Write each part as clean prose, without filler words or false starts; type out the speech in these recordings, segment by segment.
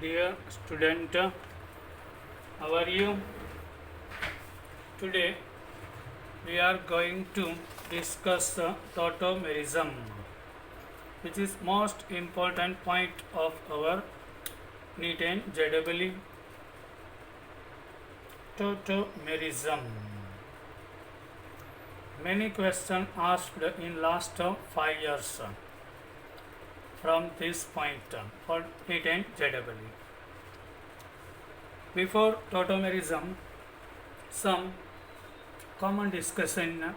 Dear student, how are you? Today we are going to discuss tautomerism, which is most important point of our NEET and JEE. Tautomerism. Many questions asked in last 5 years from this point for NEET and JEE. Before tautomerism, some common discussion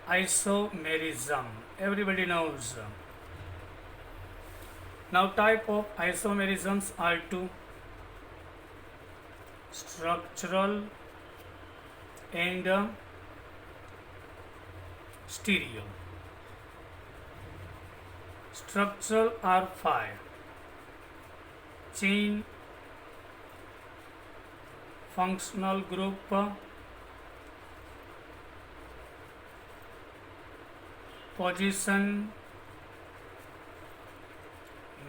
isomerism. Everybody knows. Now type of isomerisms are two: structural and stereo. Structural are 5: chain, functional group, position,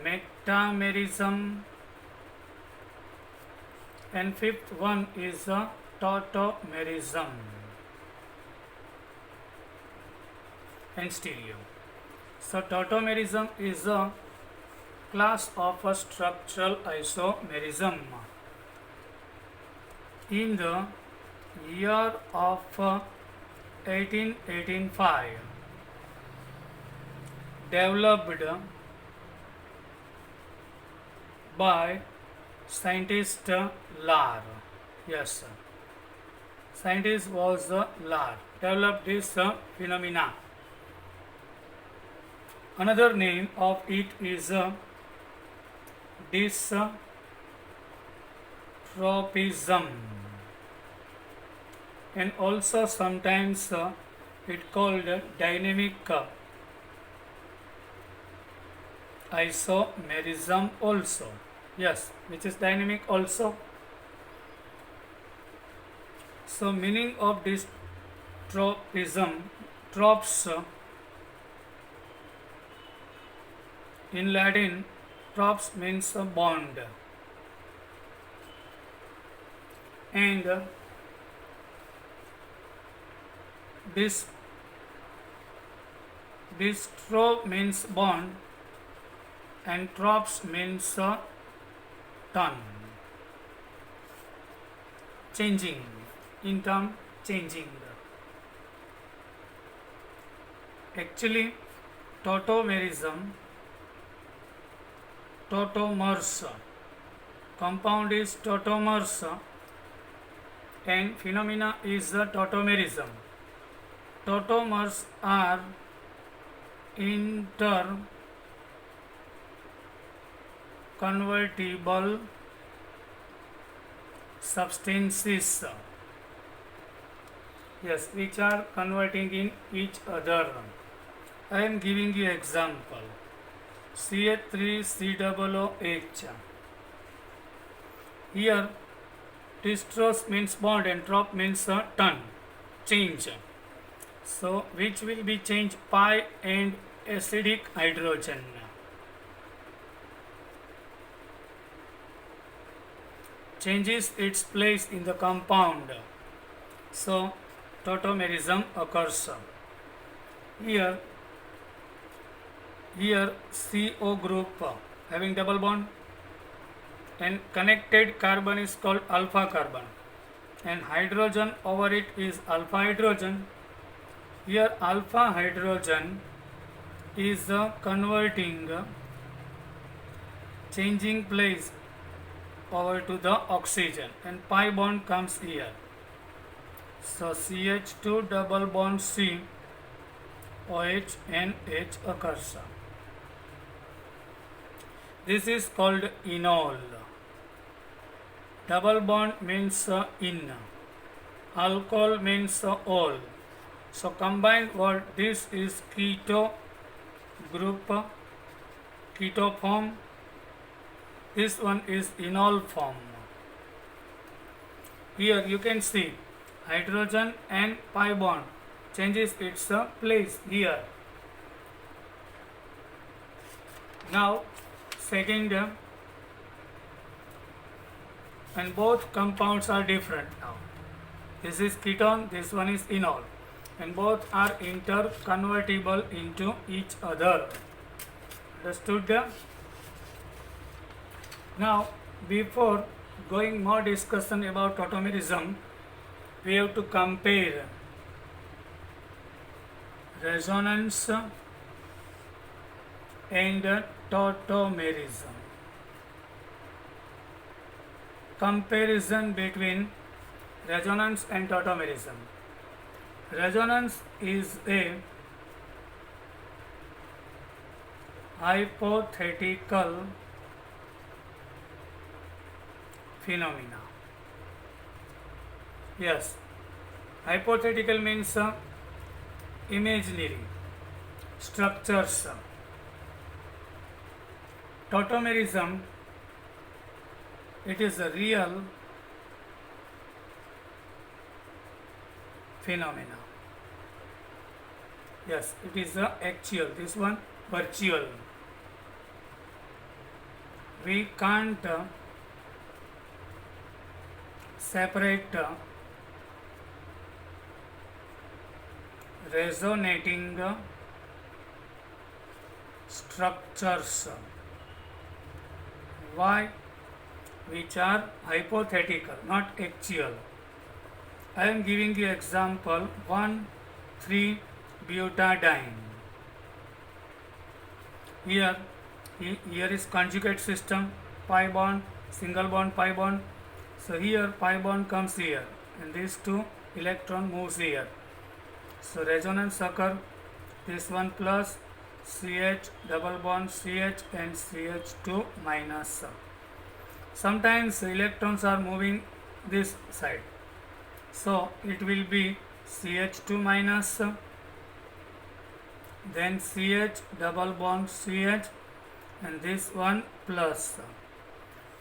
metamerism, and fifth one is tautomerism and stereo. So tautomerism is a class of a structural isomerism. In the year of 1885, developed by scientist Lahr. Yes, scientist was Lahr. Developed this phenomena. Another name of it is dystropism, and also sometimes it called dynamic isomerism also. Yes, which is dynamic also. So meaning of dystropism, trops in Latin, trops means a bond, and dystro means bond, and trops means turn, changing, in term changing. Actually, tautomerism, tautomers, compound is tautomers, and phenomena is the tautomerism. Tautomers are interconvertible substances, yes, which are converting in each other. I am giving you example. CH3COOH. Here dystros means bond and trop means turn, change. So which will be changed? Pi and acidic hydrogen. Changes its place in the compound. So tautomerism occurs. Here CO group having double bond, and connected carbon is called alpha carbon, and hydrogen over it is alpha hydrogen. Here alpha hydrogen is converting, changing place over to the oxygen, and pi bond comes here. So CH2 double bond C OH and H occurs. This is called enol. Double bond means in. Alcohol means ol. So combined word, this is keto group, keto form. This one is enol form. Here you can see hydrogen and pi bond changes its place here. Now second and both compounds are different now. This is ketone, this one is enol, and both are interconvertible into each other. Understood? Now, before going more discussion about tautomerism, we have to compare resonance and tautomerism. Comparison between resonance and tautomerism. Resonance is a hypothetical phenomena. Yes, hypothetical means imaginary structures. Tautomerism, it is a real phenomena. Yes, it is actual. This one virtual. We can't separate resonating structures. Why? Which are hypothetical, not actual. I am giving you example 1,3-butadiene. Here is conjugate system, pi bond, single bond, pi bond. So here pi bond comes here, and these two electron moves here. So resonance occur. This one plus CH double bond CH and CH2 minus. Sometimes electrons are moving this side, so it will be CH2 minus, then CH double bond CH, and this one plus.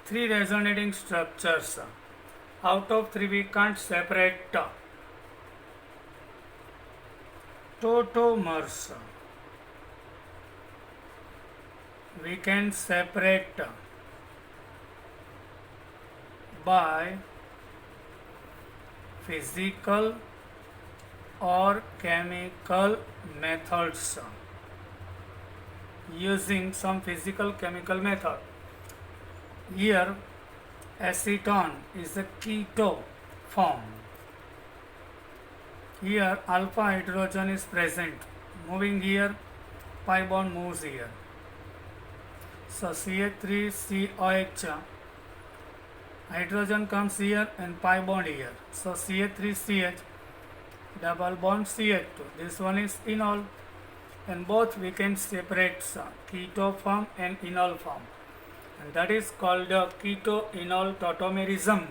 3 resonating structures. Out of 3 we can't separate tautomers. We can separate by physical or chemical methods, using some physical chemical method. Here acetone is a keto form. Here alpha hydrogen is present, moving here, pi bond moves here. So CH3COH, hydrogen comes here and pi bond here. So CH3CH double bond CH2. This one is enol, and both we can separate keto form and enol form, and that is called keto-enol tautomerism.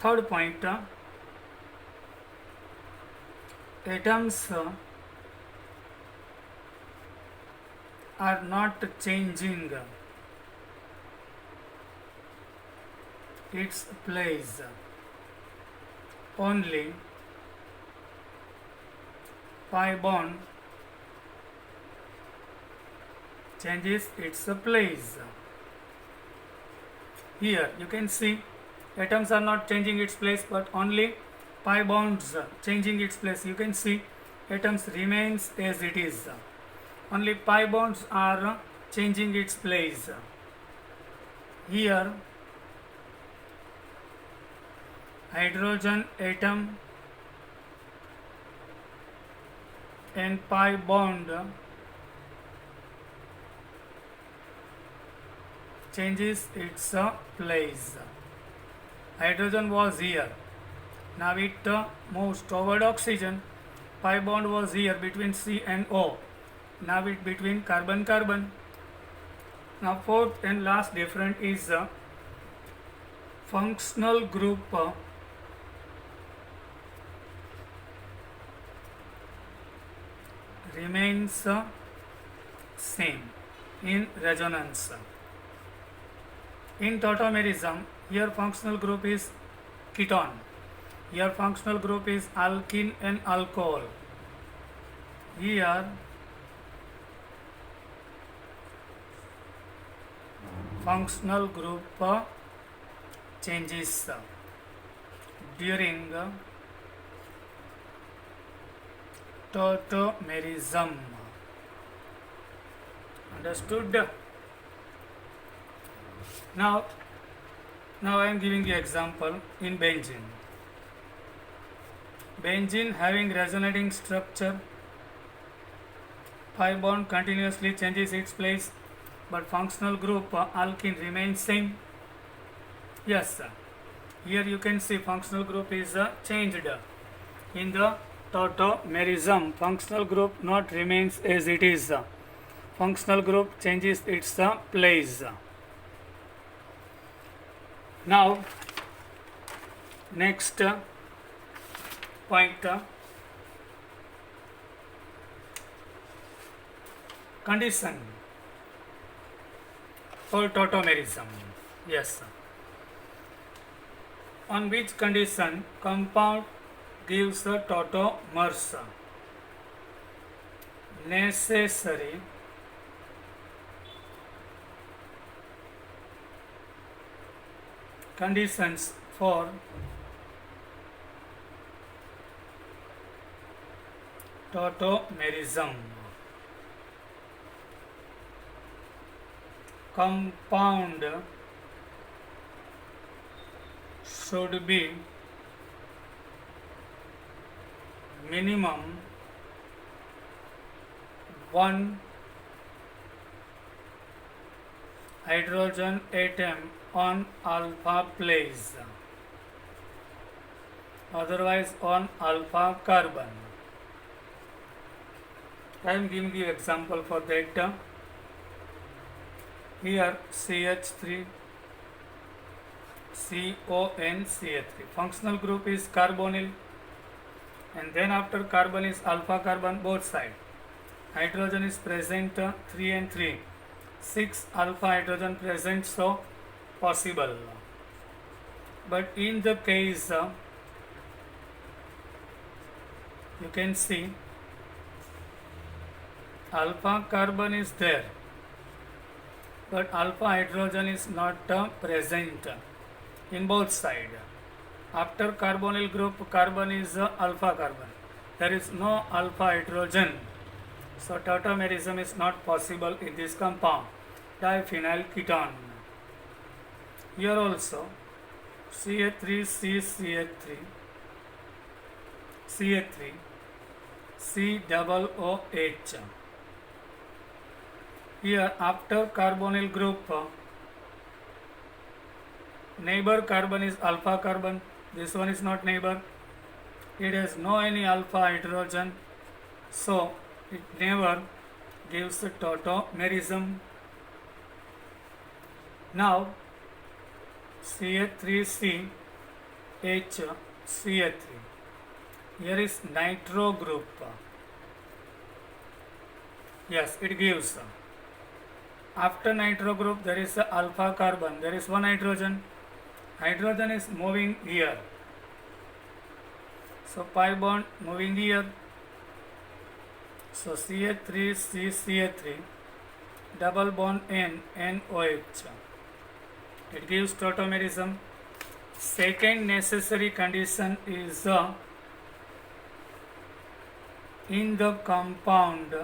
Third point, atoms are not changing its place, only pi bond changes its place. Here you can see atoms are not changing its place, but only pi bonds changing its place. You can see atoms remains as it is, only pi bonds are changing its place. Here hydrogen atom and pi bond changes its place. Hydrogen was here, now it moves toward oxygen. Pi bond was here between C and O, now it between carbon-carbon. Now fourth and last difference is functional group remains same in resonance. In tautomerism, here functional group is ketone, here functional group is alkene and alcohol. Here functional group changes during tautomerism. Understood? Now I am giving you example in benzene. Benzene having resonating structure, pi bond continuously changes its place, but functional group alkene remains same. Yes, sir. Here you can see functional group is changed. In the tautomerism, functional group not remains as it is. Functional group changes its place. Now, next point, condition for tautomerism. Yes. On which condition compound gives the tautomers? Necessary conditions for tautomerism. Compound should be minimum one hydrogen atom on alpha place, otherwise on alpha carbon. I am giving you example for that. Here CH3 CONCH3. Functional group is carbonyl, and then after carbon is alpha carbon both side. Hydrogen is present 3 and 3. 6 alpha hydrogen present, so possible. But in the case you can see alpha carbon is there, but alpha hydrogen is not present in both sides. After carbonyl group, carbon is alpha carbon. There is no alpha hydrogen, so tautomerism is not possible in this compound, diphenyl ketone. Here also CH3CCH3 CH3 COOH. Here after carbonyl group, neighbor carbon is alpha carbon. This one is not neighbor. It has no any alpha hydrogen, so it never gives tautomerism. Now CH3CH CH3. Here is nitro group. Yes, it gives. After nitro group there is a alpha carbon. There is one hydrogen. Hydrogen is moving here. So pi bond moving here. So CH3CCH3 double bond N NOH. It gives tautomerism. Second necessary condition is in the compound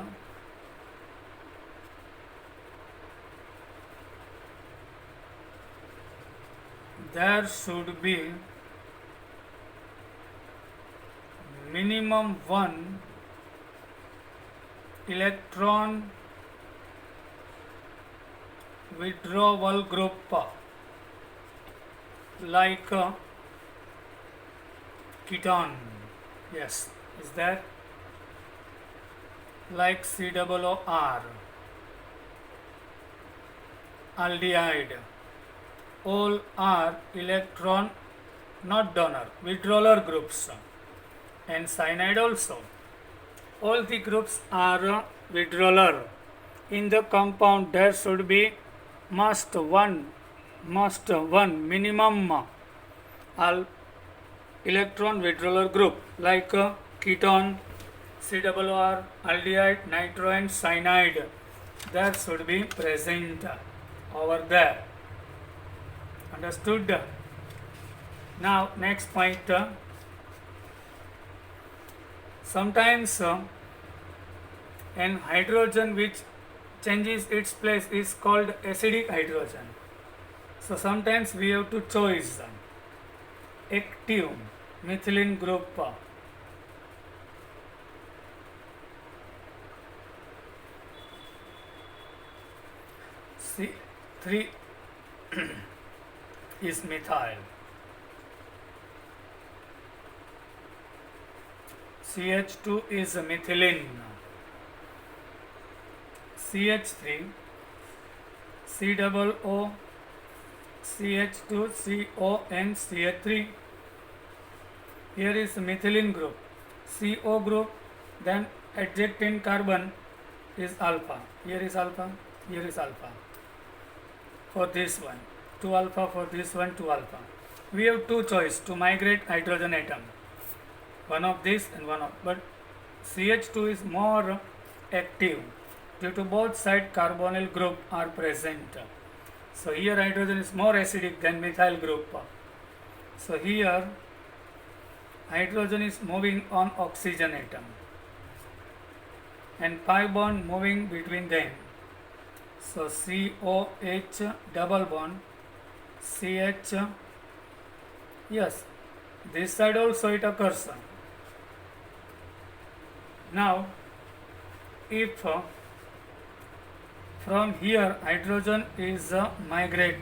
there should be minimum one electron withdrawal group like ketone. Yes, is that like COOR, aldehyde. All are electron not donor, withdrawer groups, and cyanide also. All the groups are withdrawer. In the compound there should be must one minimum electron withdrawal group like ketone, COOR, aldehyde, nitro and cyanide. That should be present over there. Understood? Now next point, sometimes an hydrogen which changes its place is called acidic hydrogen. So sometimes we have to choose active methylene group. C3 is methyl. CH2 is methylene. CH3, C double O, CH2, CO and CH3. Here is methylene group. CO group, then adjacent carbon is alpha. Here is alpha, here is alpha. For this one, 2 alpha, for this one, 2 alpha. We have two choice to migrate hydrogen atom. One of this and one of, but CH2 is more active due to both side carbonyl group are present. So here hydrogen is more acidic than methyl group. So here hydrogen is moving on oxygen atom and pi bond moving between them. So COH double bond, CH, yes, this side also it occurs. Now if from here hydrogen is migrate,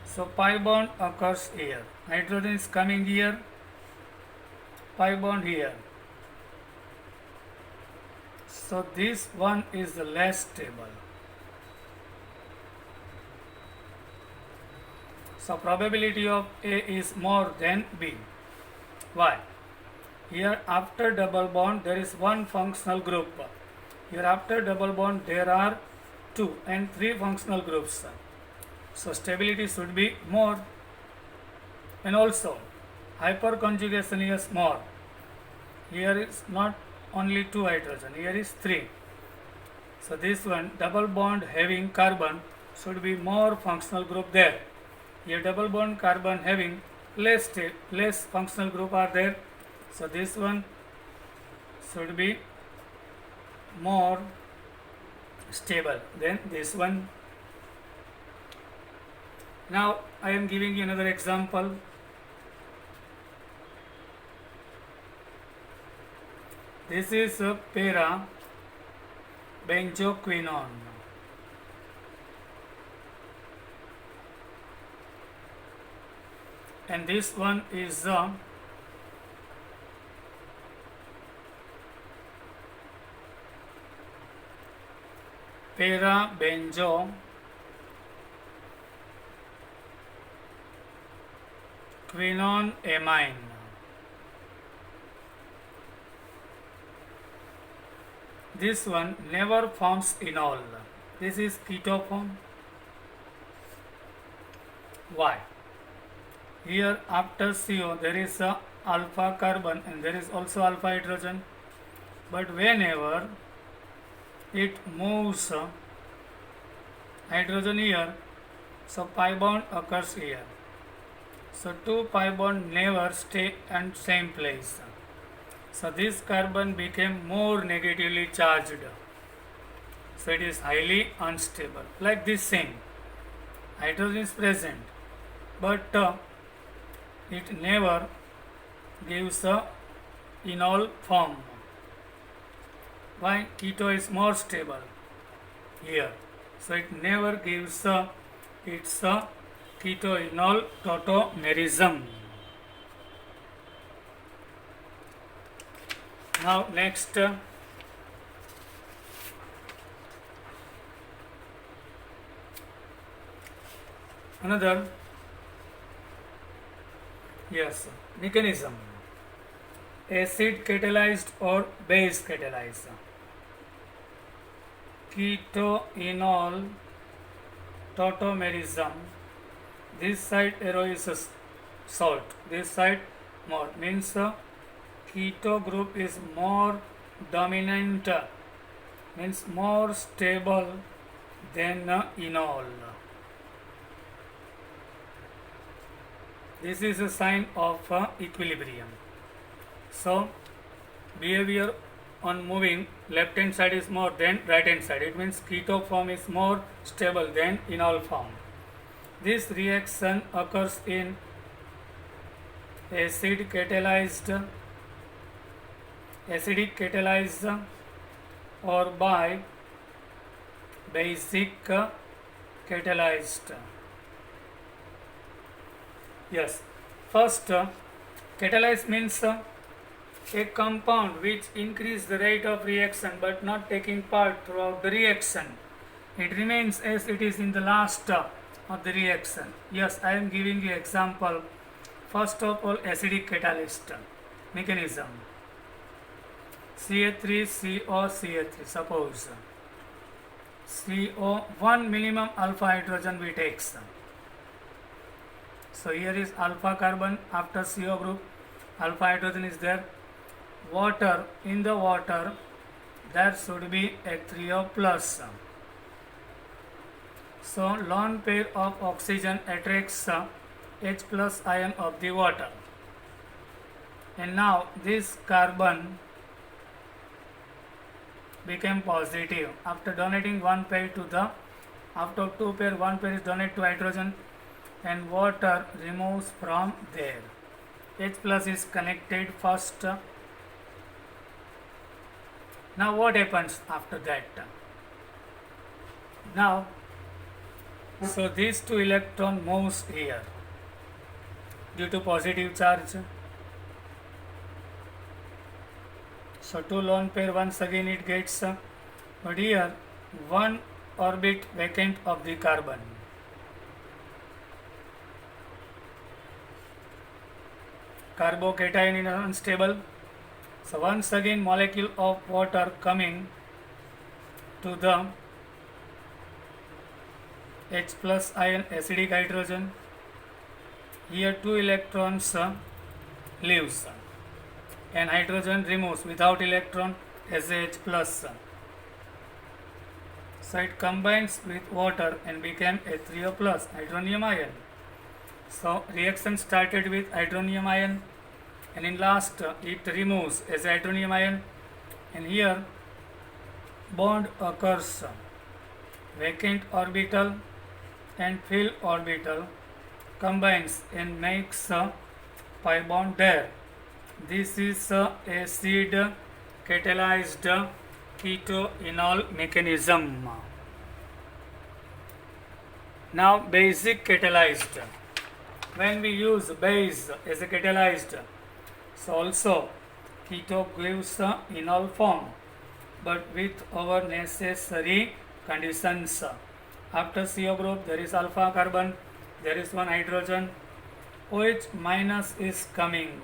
so pi bond occurs here, hydrogen is coming here, pi bond here. So this one is less stable. So probability of A is more than B. Why? Here after double bond there is one functional group. Here after double bond there are 2 and 3 functional groups. So stability should be more, and also hyperconjugation is more. Here is not only 2 hydrogen, here is 3. So this one double bond having carbon should be more functional group there. Here double bond carbon having less functional group are there. So this one should be more stable than this one. Now I am giving you another example. This is a para benzoquinone. And this one is para benzo quinone amine. This one never forms enol. This is keto form. Why? Here after CO there is a alpha carbon and there is also alpha hydrogen, but whenever it moves hydrogen here, so pi bond occurs here. So 2 pi bond never stay at same place. So this carbon became more negatively charged. So it is highly unstable. Like this same, hydrogen is present, but it never gives a enol form. Why? Keto is more stable here. So it never gives its keto enol tautomerism. Now next, another, yes, mechanism, acid catalyzed or base catalyzed. Keto-enol tautomerism. This side arrow is a salt, this side more, means keto group is more dominant, means more stable than enol. This is a sign of equilibrium. So behavior on moving left hand side is more than right hand side. It means keto form is more stable than enol form. This reaction occurs in acidic catalyzed or by basic catalyzed. Yes, first catalyze means a compound which increase the rate of reaction but not taking part throughout the reaction. It remains as it is in the last of the reaction. Yes, I am giving you example. First of all, acidic catalyst mechanism. CH3COCH3. Suppose CO 1 minimum alpha hydrogen we take. So here is alpha carbon after CO group. Alpha hydrogen is there. Water, in the water there should be H3O plus. So lone pair of oxygen attracts H plus ion of the water, and now this carbon became positive after donating one pair to the, after two pair, one pair is donated to hydrogen and water removes from there. H plus is connected first. Now what happens after that? Now, so these two electron moves here due to positive charge. So two lone pair, once again it gets, but here one orbit vacant of the carbon. Carbocation is unstable. So once again molecule of water coming to the H plus ion acidic hydrogen. Here two electrons leaves and hydrogen removes without electron as H plus. So it combines with water and became H3O plus hydronium ion. So reaction started with hydronium ion and in last it removes as hydronium ion, and here bond occurs, vacant orbital and filled orbital combines and makes a pi bond there. This is acid catalyzed keto-enol mechanism. Now basic catalyzed. When we use base as a catalyzed, so also keto gives enol form, but with our necessary conditions. After CO group there is alpha carbon, there is one hydrogen, OH minus is coming.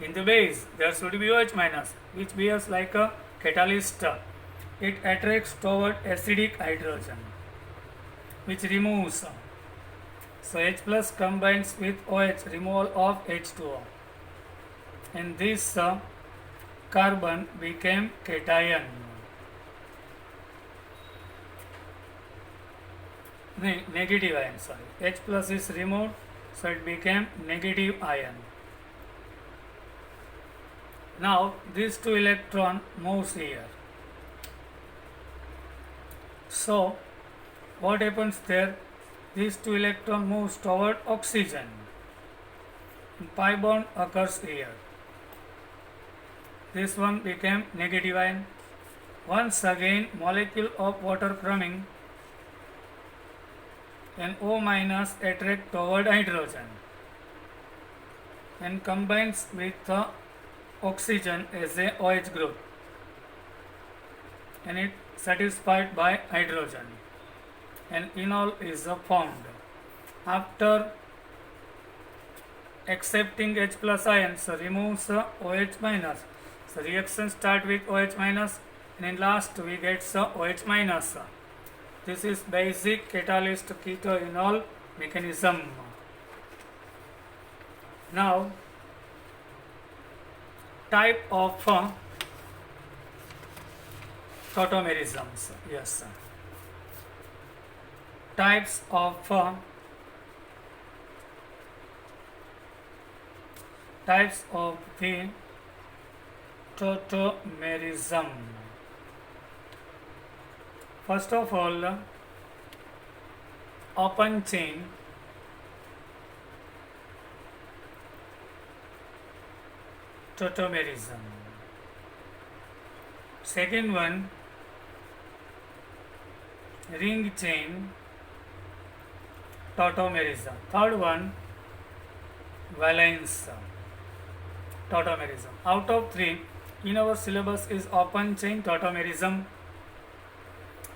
In the base there should be OH minus, which behaves like a catalyst. It attracts toward acidic hydrogen, which removes. So H plus combines with OH, removal of H2O, and this carbon became cation. Negative ion, sorry. H plus is removed, so it became negative ion. Now these two electron moves here. So what happens there? These two electron moves toward oxygen. Pi bond occurs here. This one became negative ion. Once again molecule of water coming and O minus attract toward hydrogen and combines with oxygen as a OH group, and it satisfied by hydrogen, and enol is formed. After accepting H plus ion, so removes OH minus. So reaction start with OH minus, and in last we get OH minus. This is basic catalyst keto-enol mechanism. Now type of tautomerisms. Yes, types of types of the tautomerism. First of all, open chain tautomerism. Second one, ring chain tautomerism. Third one, valence tautomerism. Out of three, in our syllabus is open chain tautomerism.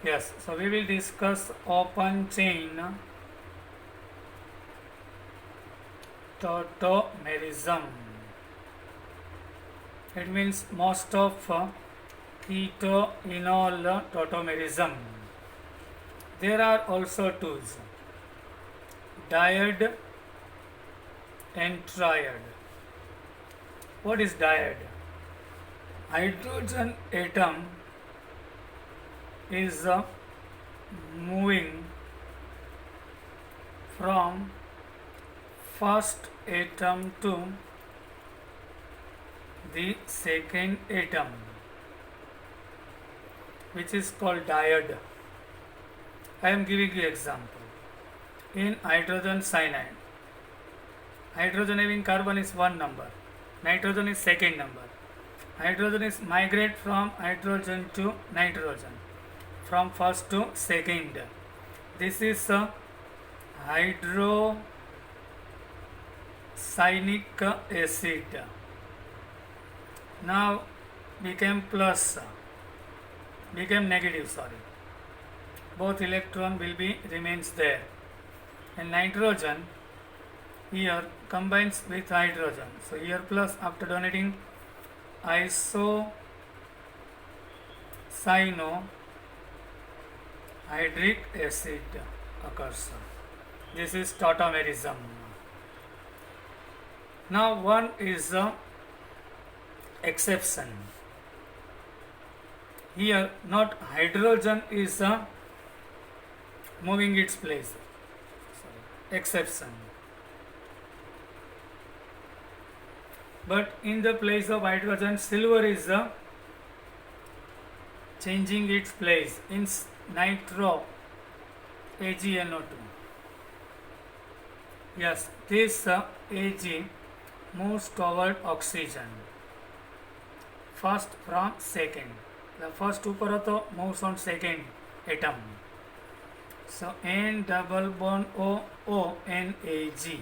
Yes, so we will discuss open chain tautomerism. It means most of keto-enol tautomerism. There are also tools, dyad and triad. What is dyad? Hydrogen atom is moving from first atom to the second atom, which is called dyad. I am giving you example. In hydrogen cyanide, hydrogen having carbon is one number, nitrogen is second number. Hydrogen is migrate from hydrogen to nitrogen, from first to second. This is a hydrocyanic acid. Now became negative, both electron will be remains there, and nitrogen here combines with hydrogen, so here plus after donating isocyanohydric acid occurs. This is tautomerism. Now one is a exception. Here not hydrogen is moving its place. Exception. But in the place of hydrogen, silver is changing its place in nitro AgNO2. Yes, this Ag moves toward oxygen. First from second. The first ऊपर तो moves on second atom. So N double bond O NAG.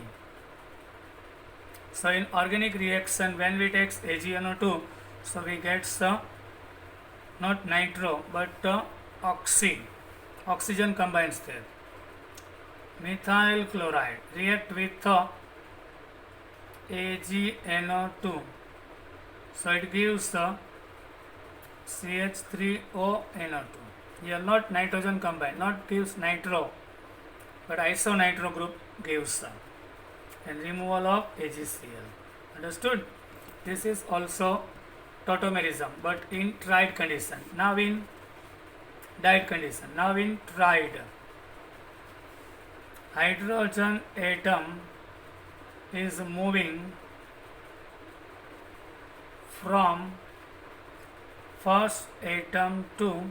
So in organic reaction, when we take AgNO2, so we get not nitro but oxygen combines there. Methyl chloride react with AgNO2, so it gives CH3ONO2. Here not nitrogen combined, not gives nitro, but isonitro group gives and removal of AgCl. Understood? This is also tautomerism, but in triad condition. Now in dyad condition. Now in triad, hydrogen atom is moving from first atom to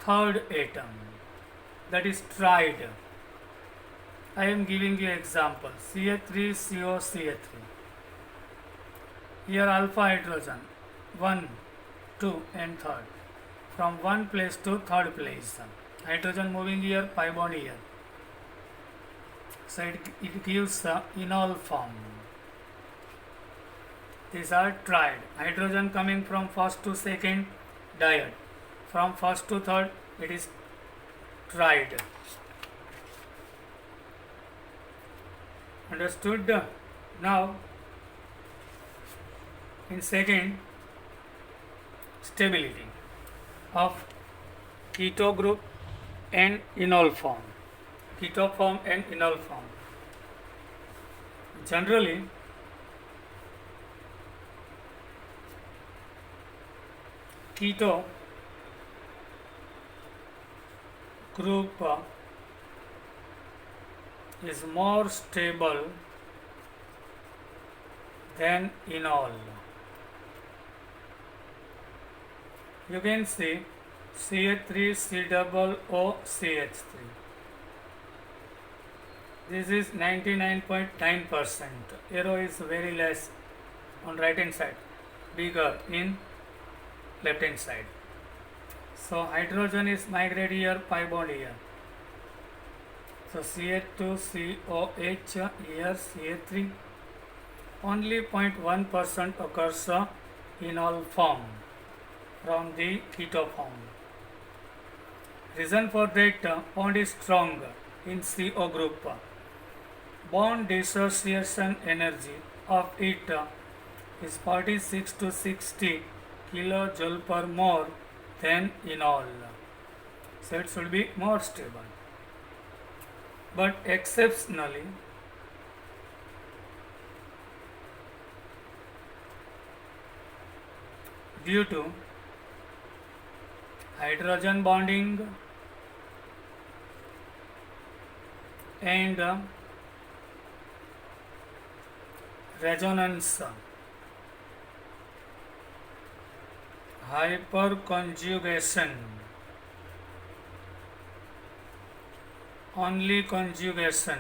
third atom. That is triad. I am giving you example. CH3COCH3. Here alpha hydrogen 1, 2 and third. From one place to third place. Hydrogen moving here, pi bond here. So it gives enol form. These are triad. Hydrogen coming from first to second, dyad. From first to third, it is triad. Understood? Now in second, stability of keto group and enol form. Keto form and enol form. Generally, keto group is more stable than enol. You can see CH3 C double O CH3. This is 99.9%. Arrow is very less on right hand side, bigger in left hand side. So hydrogen is migrate here, pi bond here. So CH2COH here, CH3. Only 0.1% occurs in all form from the keto form. Reason for that, bond is strong in CO group. Bond dissociation energy of it is 46 to 60 kilojoule per mole than enol. So it should be more stable. But exceptionally, due to hydrogen bonding and resonance, hyperconjugation, only conjugation,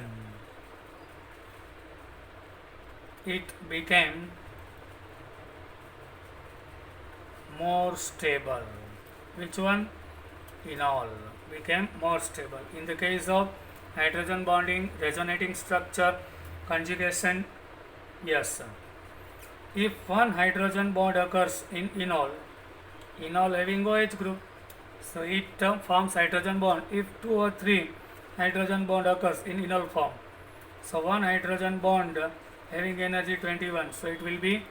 it became more stable. Which one? Enol became more stable. In the case of hydrogen bonding, resonating structure, conjugation, yes. If one hydrogen bond occurs in enol having OH group, so it forms hydrogen bond. If 2 or 3 hydrogen bond occurs in enol form, so one hydrogen bond having energy 21, so it will be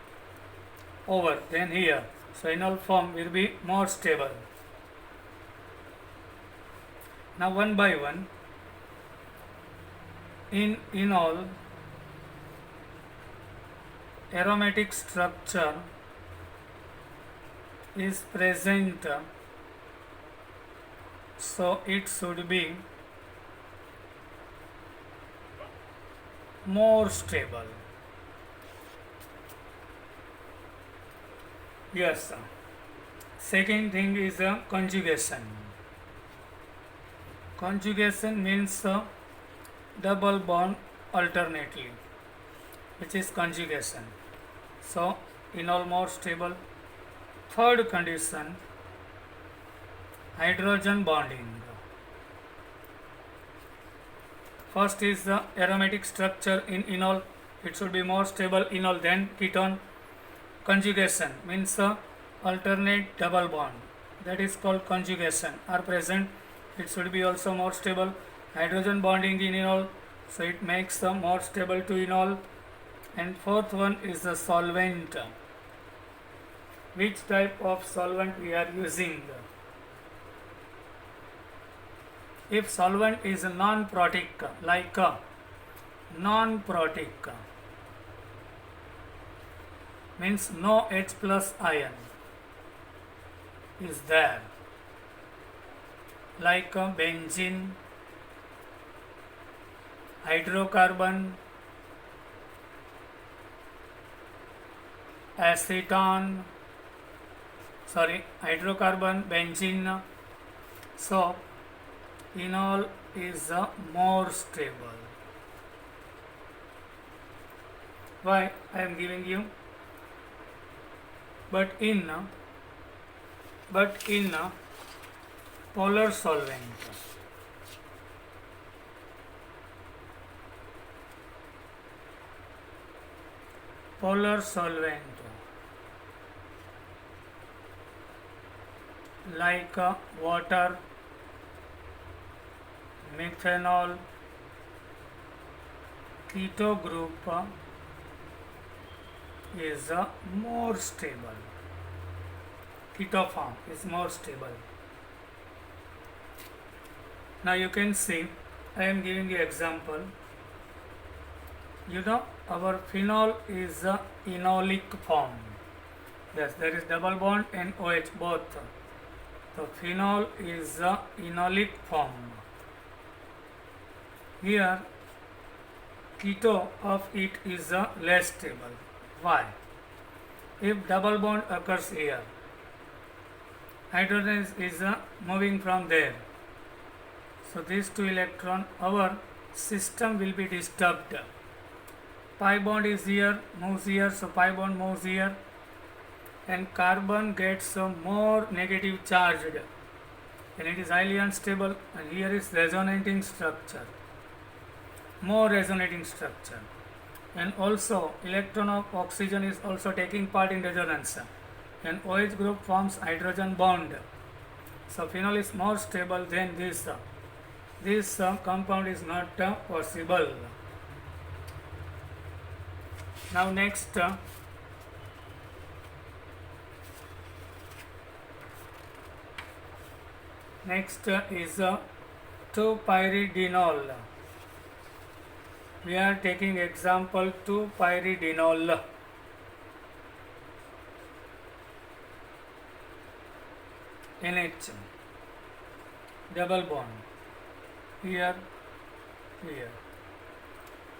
over than here. So enol form will be more stable. Now one by one, in enol, aromatic structure is present, so it should be more stable. Yes. Second thing is conjugation. Conjugation means double bond alternately, which is conjugation. So enol more stable. Third condition, hydrogen bonding. First is the aromatic structure in enol. It should be more stable enol than ketone. Conjugation means alternate double bond, that is called conjugation, are present. It should be also more stable. Hydrogen bonding in enol, so it makes more stable to enol. And fourth one is the solvent. Which type of solvent we are using? If solvent is non-protic, like non-protic, means no H plus ion is there, like benzene, hydrocarbon, hydrocarbon, benzene. So enol is more stable. Why I am giving you? But in polar solvent, like water, methanol, keto group is more stable. Keto form is more stable. Now you can see, I am giving you example. You know, our phenol is a enolic form. Yes, there is double bond and OH both. So phenol is a enolic form. Here keto of it is less stable. Why? If double bond occurs here, hydrogen is moving from there. So these two electrons, our system will be disturbed. Pi bond is here, moves here, so pi bond moves here, and carbon gets more negative charged, and it is highly unstable, and here is resonating structure, more resonating structure, and also electron of oxygen is also taking part in resonance, and OH group forms hydrogen bond. So phenol is more stable than this. This compound is not possible. Now next, is 2-pyridinol. We are taking example 2-pyridinol. NH, double bond, here,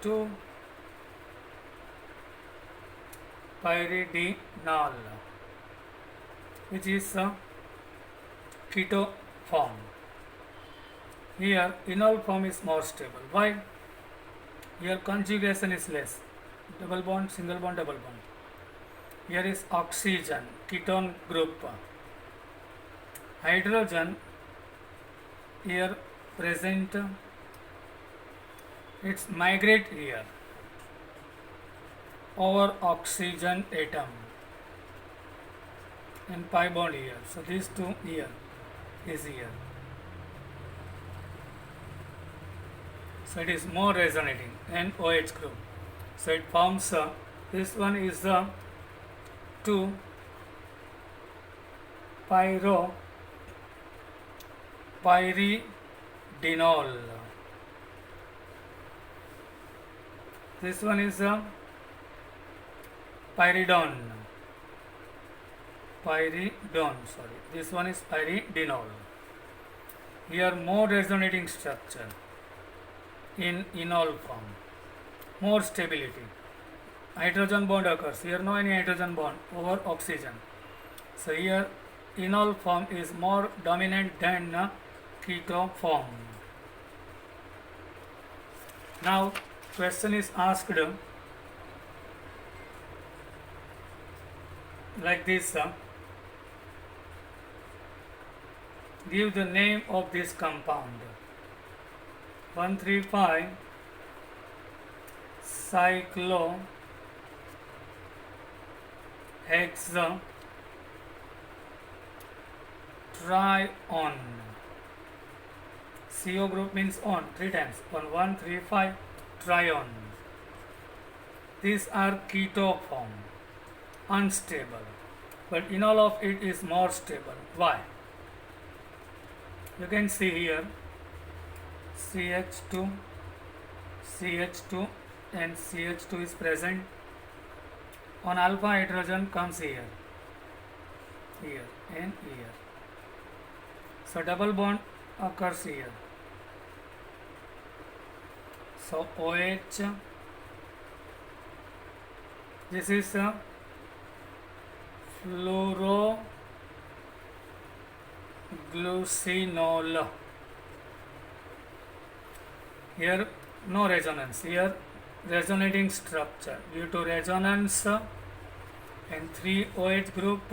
2-pyridinol, which is keto form. Here enol form is more stable. Why? Here conjugation is less. Double bond, single bond, double bond. Here is oxygen, ketone group. Hydrogen here present, it's migrate here over oxygen atom, and pi bond here. So these two here is here. So it is more resonating, and OH group. So it forms this one is 2-pyridinol. This one is pyridone. This one is pyridinol. Here more resonating structure in enol form, more stability. Hydrogen bond occurs. Here no any hydrogen bond over oxygen. So here enol form is more dominant than keto form. Now question is asked like this. Give the name of this compound. 1,3,5 cyclohexatrione. CO group means on 3 times. On 1,3,5 trione. These are keto form, unstable, but enol of it is more stable. Why? You can see here CH2 and CH2 is present. On alpha hydrogen comes here and here. So double bond occurs here. So OH, this is fluoroglucinol. Here no resonance, here resonating structure due to resonance and 3 OH group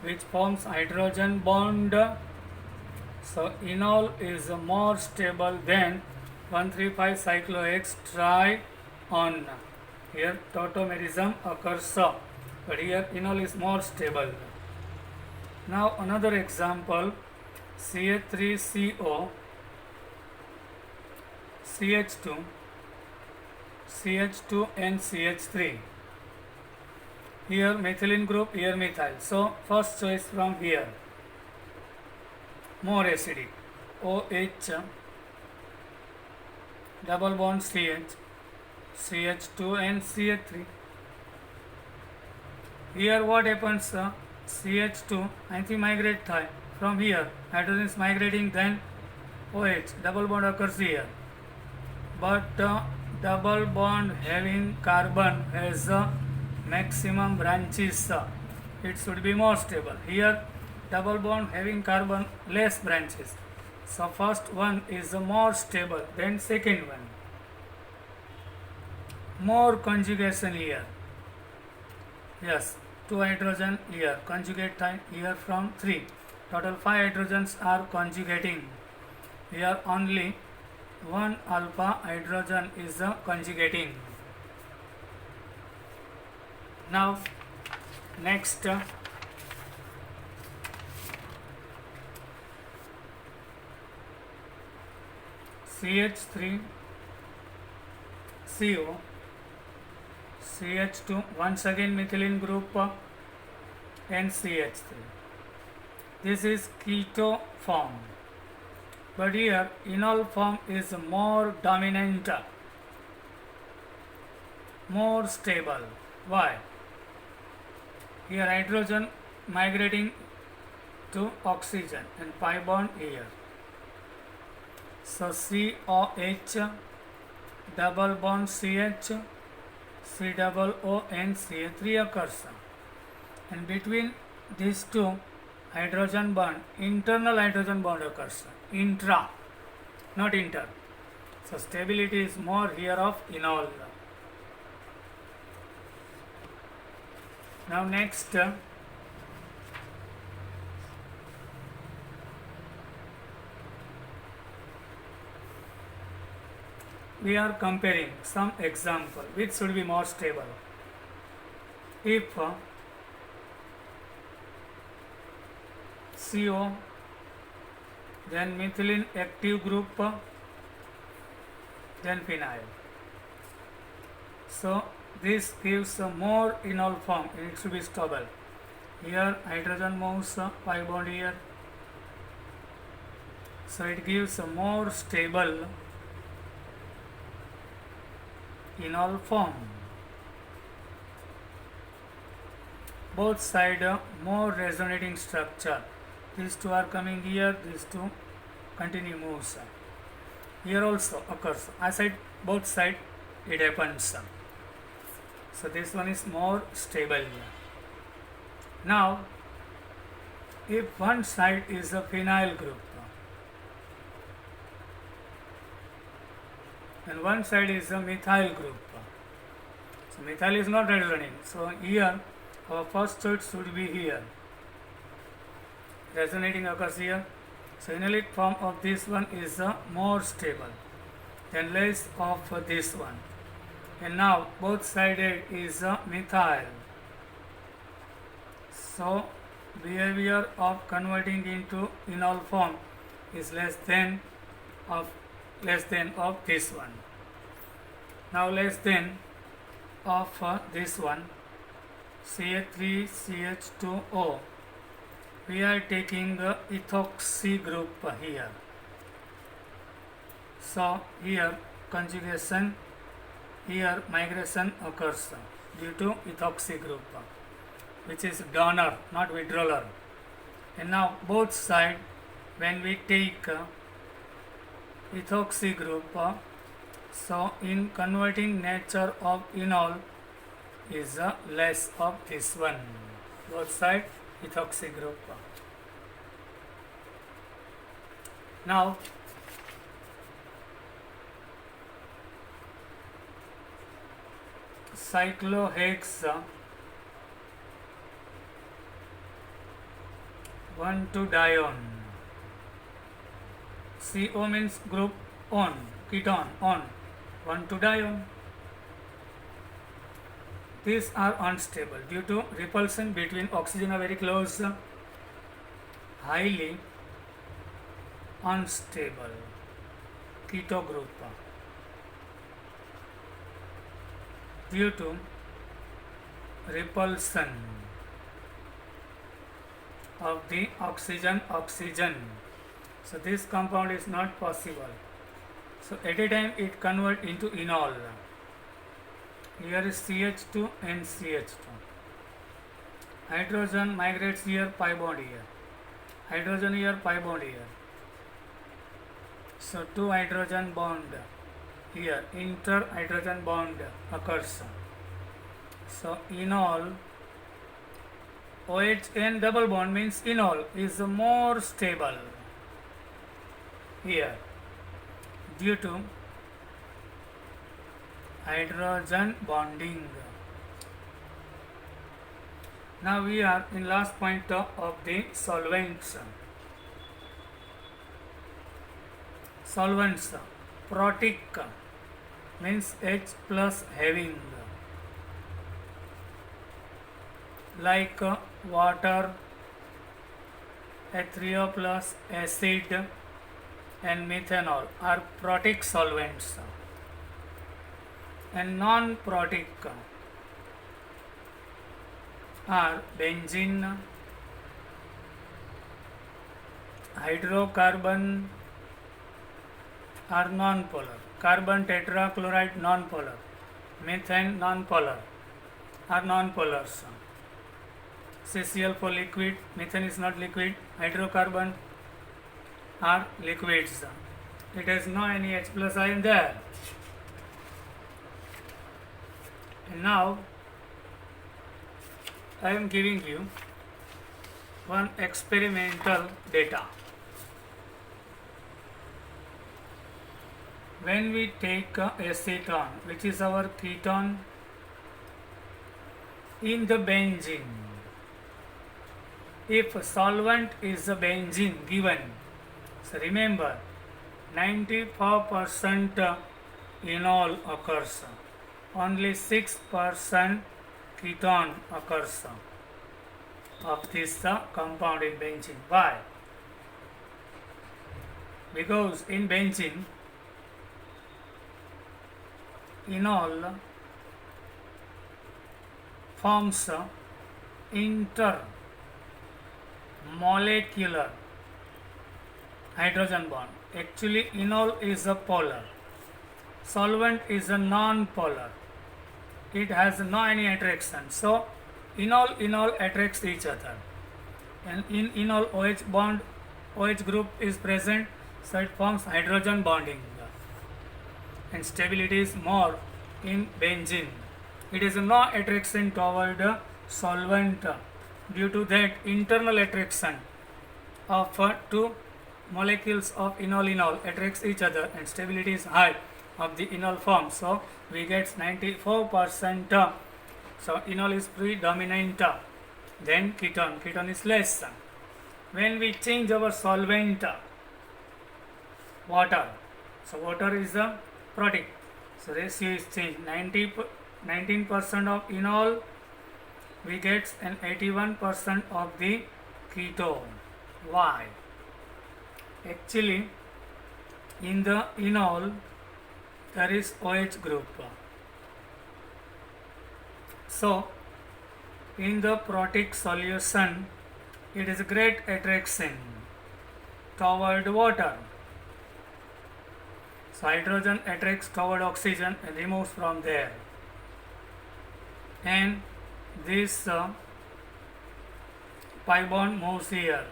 which forms hydrogen bond. So enol is more stable than 1,3,5 cyclohexatrione. Here tautomerism occurs, but here enol is more stable. Now another example, CH3CO, CH2 and CH3. Here methylene group, here methyl. So first choice from here, more acidic. OH, double bond CH, CH2 and CH3. Here what happens? CH2 anti-migrate થાય from here. Hydrogen is migrating, then OH, double bond occurs here. But double bond having carbon has maximum branches, it should be more stable. Here double bond having carbon less branches, so first one is more stable than second one. More conjugation here. Yes, 2 hydrogen here, conjugate time here from 3. Total 5 hydrogens are conjugating. Here only 1 alpha hydrogen is conjugating. Now next CH3 CO CH2, once again methylene group and CH3. This is keto form, but here enol form is more dominant, more stable. Why? Here hydrogen migrating to oxygen and pi bond here. So COH double bond CH, C double O and CH3 occurs, and between these two hydrogen bond, internal hydrogen bond occurs, intra, not inter. So stability is more here of enol. Now next we are comparing some example which should be more stable. If CO, then methylene active group, then phenyl. So this gives a more enol form and it should be stable. Here hydrogen moves pi bond here, so it gives a more stable enol form. Both sides more resonating structure. These two are coming here, these two continue moves. Here also occurs. I said both sides it happens. So this one is more stable. Now if one side is a phenyl group and one side is a methyl group, so methyl is not resonating, so here our first choice should be here. Resonating occurs here, so enolic form of this one is more stable than less of this one. And now both sided is methyl, so behavior of converting into enol form is less than of this one. Now less than of this one, CH3 CH2O, we are taking the ethoxy group here. So here conjugation, here migration occurs due to ethoxy group, which is donor, not withdrawer. And now both sides, when we take ethoxy group, so in converting nature of enol is less of this one. Both side ethoxy group. Now cyclohex 1,2-dione. CO means group on, keton on, 1,2-dione. These are unstable due to repulsion between oxygen are very close, highly unstable keto group due to repulsion of the oxygen. So this compound is not possible. So at a time it convert into enol. Here is CH2 and CH2. Hydrogen migrates here, pi bond here. Hydrogen here, pi bond here. So 2 hydrogen bond here, inter hydrogen bond occurs. So enol OHN double bond means enol is more stable here due to hydrogen bonding. Now we are in last point of the solvents. Solvents, protic means H plus having, like water, H3O plus acid and methanol are protic solvents, and non-protic are benzene, hydrocarbon are non-polar, carbon tetrachloride non-polar, methane non-polar are non-polars. CCl for liquid, methane is not liquid, hydrocarbon are liquids. It has no any H plus ion there. And now I am giving you one experimental data. When we take acetone, which is our ketone, in the benzene, if solvent is a benzene given, so remember 94% enol occurs, only 6% ketone occurs of this compound in benzene. Why? Because in benzene enol forms intermolecular hydrogen bond. Actually enol is a polar, solvent is a non-polar, it has no any attraction, so enol attracts each other, and in enol OH bond, OH group is present, so it forms hydrogen bonding, and stability is more in benzene. It is no attraction toward solvent, due to that internal attraction of two molecules of enol attracts each other, and stability is high of the enol form, so we get 94%. So enol is predominant, then ketone is less. When we change our solvent, water, so water is a protic, so ratio is changed, 19% of enol we get an 81% of the ketone. Why? Actually in the enol there is OH group, so in the protic solution it is a great attraction toward water, so hydrogen attracts toward oxygen and removes from there, and this pi bond moves here,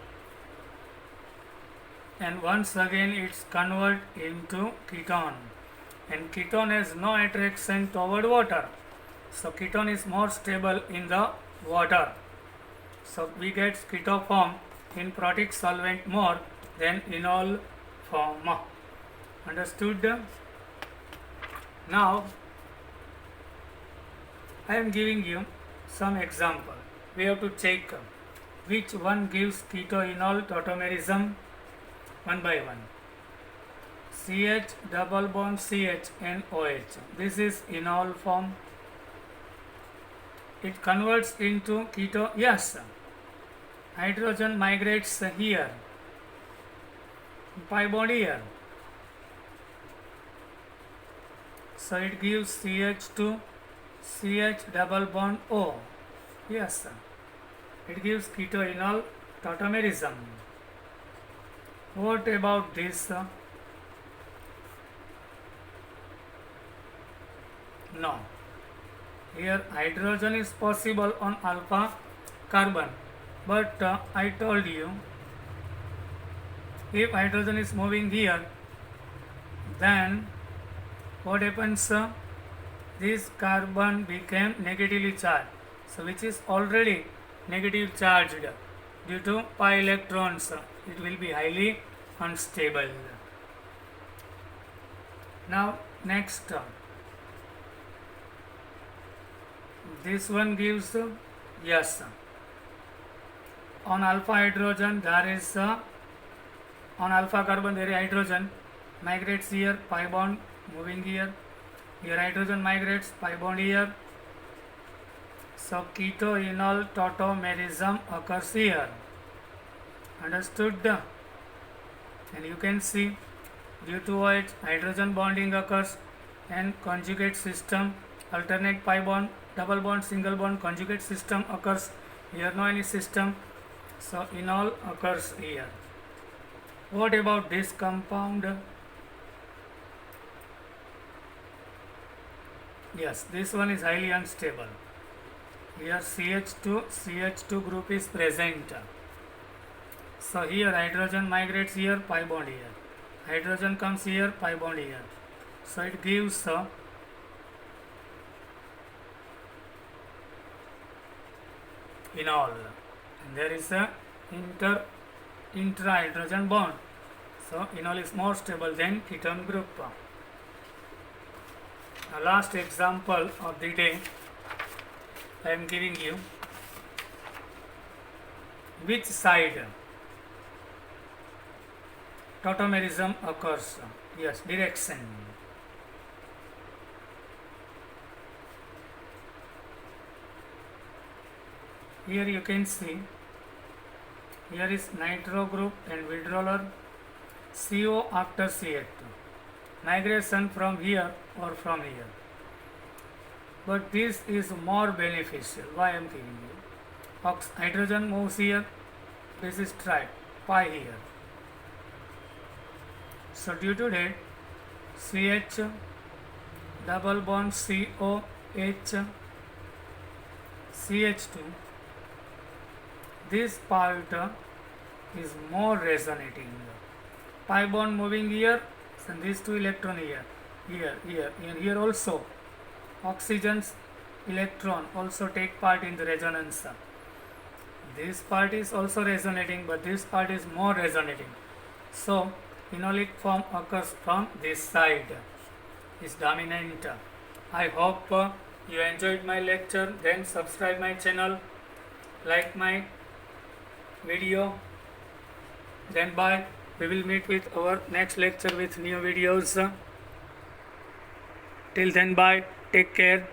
and once again it's convert into ketone, and ketone has no attraction toward water, so ketone is more stable in the water, so we get keto form in protic solvent more than enol form. Understood? Now I am giving you some example. We have to check which one gives keto-enol tautomerism one by one. CH double bond CH and OH. This is enol form. It converts into keto. Yes, hydrogen migrates here. Pi bond here. So it gives CH2 CH double bond O. Yes, it gives keto-enol tautomerism. What about this? No. Here hydrogen is possible on alpha carbon, but I told you if hydrogen is moving here, then what happens? this carbon became negatively charged, so which is already negative charged due to pi electrons. It will be highly unstable. Now next, this one gives yes. On alpha hydrogen there is on alpha carbon there is hydrogen migrates here, pi bond moving here. Here hydrogen migrates, pi bond here. So keto-enol tautomerism occurs here. Understood? And you can see due to which hydrogen bonding occurs and conjugate system, alternate pi bond, double bond, single bond, conjugate system occurs here. No any system, so enol occurs here. What about this compound? Yes, this one is highly unstable. Here CH2 group is present. So here hydrogen migrates here, pi bond here. Hydrogen comes here, pi bond here. So it gives enol. And there is a intra-hydrogen bond. So enol is more stable than ketone group. The last example of the day I am giving you. Which side tautomerism occurs? Yes, direction. Here you can see, here is nitro group and withdrawal CO after CH2. Migration from here or from here. But this is more beneficial. Why I am giving you? Hydrogen moves here, this is tried, pi here. So due to that, CH double bond COH CH2, this part is more resonating. Pi bond moving here, and these two electron here, and here also oxygen's electron also take part in the resonance. This part is also resonating, but this part is more resonating. So enolic form occurs from this side, is dominant. I hope you enjoyed my lecture. Then subscribe my channel, like my video. Then bye. We will meet with our next lecture with new videos. Till then, bye. Take care.